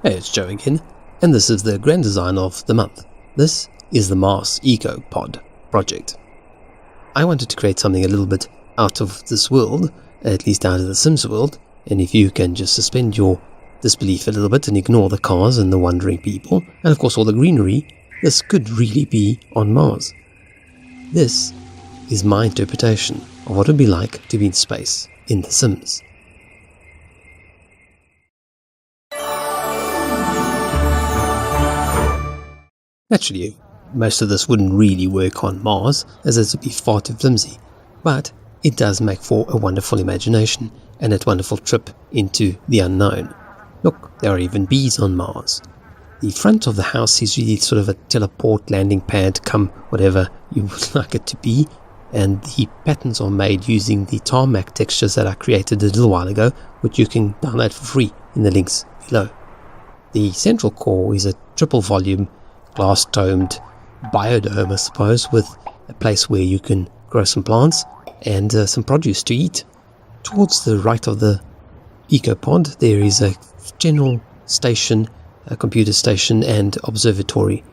Hey, it's Joe again, and this is the grand design of the month. This is the Mars Eco Pod project. I wanted to create something a little bit out of this world, at least out of the Sims world, and if you can just suspend your disbelief a little bit and ignore the cars and the wandering people, and of course all the greenery, this could really be on Mars. This is my interpretation of what it would be like to be in space in The Sims. Naturally, most of this wouldn't really work on Mars, as it would be far too flimsy, but it does make for a wonderful imagination and a wonderful trip into the unknown. Look, there are even bees on Mars. The front of the house is really sort of a teleport landing pad, come whatever you would like it to be, and the patterns are made using the tarmac textures that I created a little while ago, which you can download for free in the links below. The central core is a triple volume glass-domed biodome, I suppose, with a place where you can grow some plants and some produce to eat. Towards the right of the EcoPod, there is a general station, a computer station and observatory.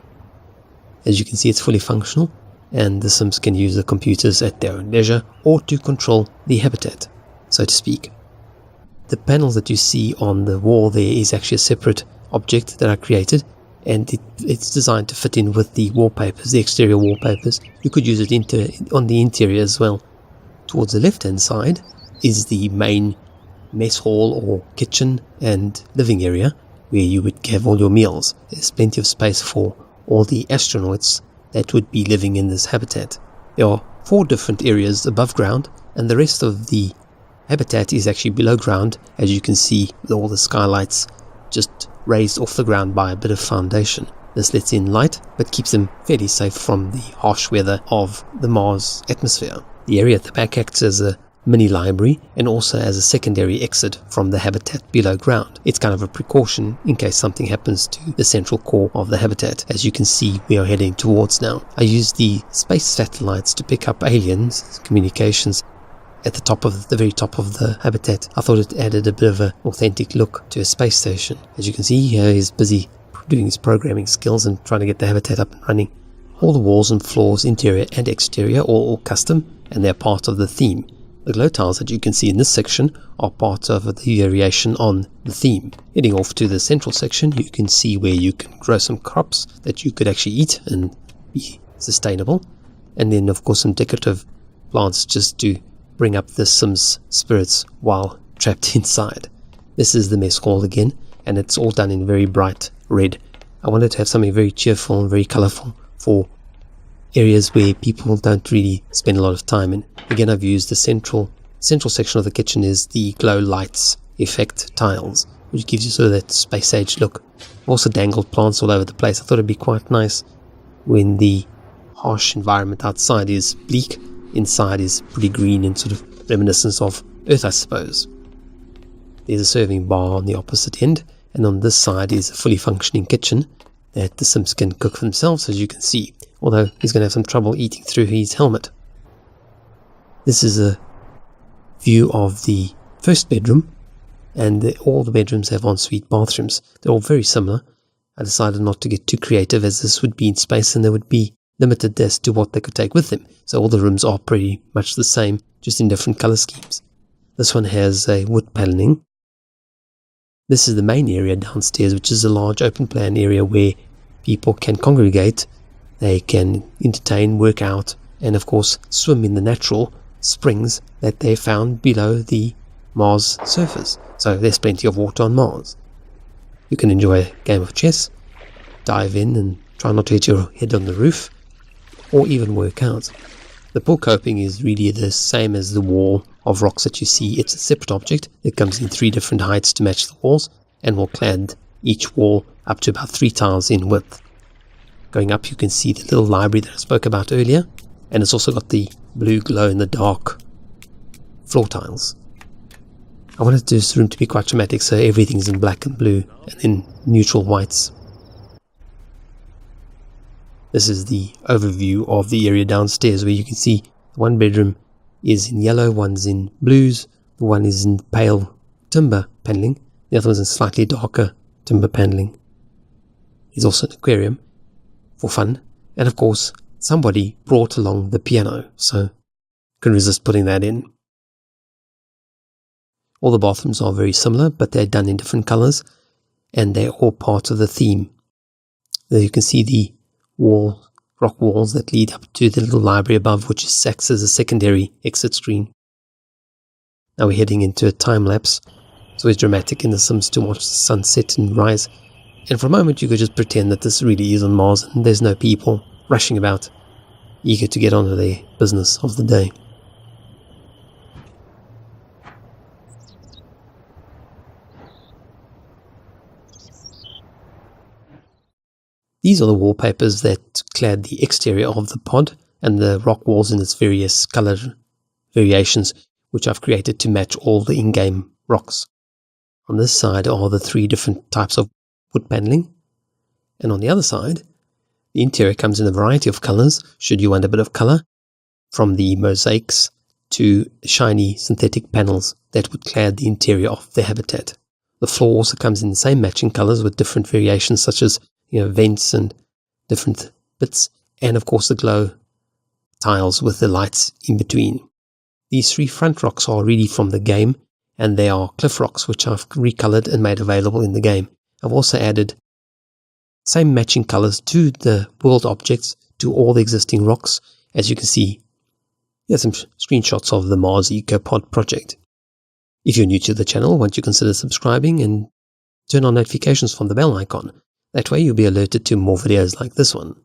As you can see, it's fully functional, and the Sims can use the computers at their own leisure or to control the habitat, so to speak. The panel that you see on the wall there is actually a separate object that I created, and it's designed to fit in with the wallpapers, the exterior wallpapers. You could use it on the interior as well. Towards the left-hand side is the main mess hall or kitchen and living area where you would have all your meals. There's plenty of space for all the astronauts that would be living in this habitat. There are 4 different areas above ground, and the rest of the habitat is actually below ground, as you can see with all the skylights just raised off the ground by a bit of foundation. This lets in light but keeps them fairly safe from the harsh weather of the Mars atmosphere. The area at the back acts as a mini library and also as a secondary exit from the habitat below ground. It's kind of a precaution in case something happens to the central core of the habitat, as you can see we are heading towards now. I used the space satellites to pick up aliens communications at the very top of the habitat. I thought it added a bit of an authentic look to a space station. As you can see here, he's busy doing his programming skills and trying to get the habitat up and running. All the walls and floors, interior and exterior, are all custom, and they're part of the theme. The glow tiles that you can see in this section are part of the variation on the theme. Heading off to the central section, you can see where you can grow some crops that you could actually eat and be sustainable. And then of course some decorative plants just to bring up the Sims spirits while trapped inside. This is the mess hall again, and it's all done in very bright red. I wanted to have something very cheerful and very colourful for areas where people don't really spend a lot of time in. Again, I've used the central section of the kitchen is the glow lights effect tiles, which gives you sort of that space age look. I've also dangled plants all over the place. I thought it'd be quite nice when the harsh environment outside is bleak. Inside is pretty green and sort of reminiscence of Earth, I suppose. There's a serving bar on the opposite end, and on this side is a fully functioning kitchen that the Sims can cook for themselves, as you can see, although he's going to have some trouble eating through his helmet. This is a view of the first bedroom, and all the bedrooms have ensuite bathrooms. They're all very similar. I decided not to get too creative, as this would be in space and there would be limited as to what they could take with them. So all the rooms are pretty much the same, just in different color schemes. This one has a wood paneling. This is the main area downstairs, which is a large open plan area where people can congregate, they can entertain, work out, and of course swim in the natural springs that they found below the Mars surface. So there's plenty of water on Mars. You can enjoy a game of chess, dive in and try not to hit your head on the roof, or even work out. The pool coping is really the same as the wall of rocks that you see. It's a separate object that comes in 3 different heights to match the walls, and will clad each wall up to about 3 tiles in width. Going up you can see the little library that I spoke about earlier, and it's also got the blue glow in the dark floor tiles. I wanted this room to be quite dramatic, so everything's in black and blue and then neutral whites. This is the overview of the area downstairs, where you can see one bedroom is in yellow, one's in blues, the one is in pale timber paneling, the other one's in slightly darker timber paneling. There's also an aquarium for fun, and of course somebody brought along the piano, so couldn't resist putting that in. All the bathrooms are very similar, but they're done in different colors, and they're all part of the theme. There you can see the rock walls that lead up to the little library above, which acts as a secondary exit screen. Now we're heading into a time lapse. It's always dramatic in The Sims to watch the sun set and rise, and for a moment you could just pretend that this really is on Mars and there's no people rushing about, eager to get on with their business of the day. These are the wallpapers that clad the exterior of the pod and the rock walls in its various color variations, which I've created to match all the in-game rocks. On this side are the 3 different types of wood paneling, and on the other side, the interior comes in a variety of colors, should you want a bit of color, from the mosaics to shiny synthetic panels that would clad the interior of the habitat. The floor also comes in the same matching colors with different variations such as vents and different bits, and of course the glow tiles with the lights in between. These 3 front rocks are really from the game, and they are cliff rocks which I've recolored and made available in the game. I've also added same matching colors to the world objects to all the existing rocks. As you can see, here's some screenshots of the Mars EcoPod project. If you're new to the channel, won't you consider subscribing and turn on notifications from the bell icon? That way you'll be alerted to more videos like this one.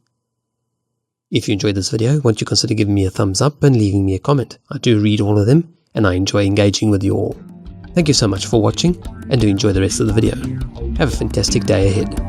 If you enjoyed this video, won't you consider giving me a thumbs up and leaving me a comment? I do read all of them, and I enjoy engaging with you all. Thank you so much for watching, and do enjoy the rest of the video. Have a fantastic day ahead.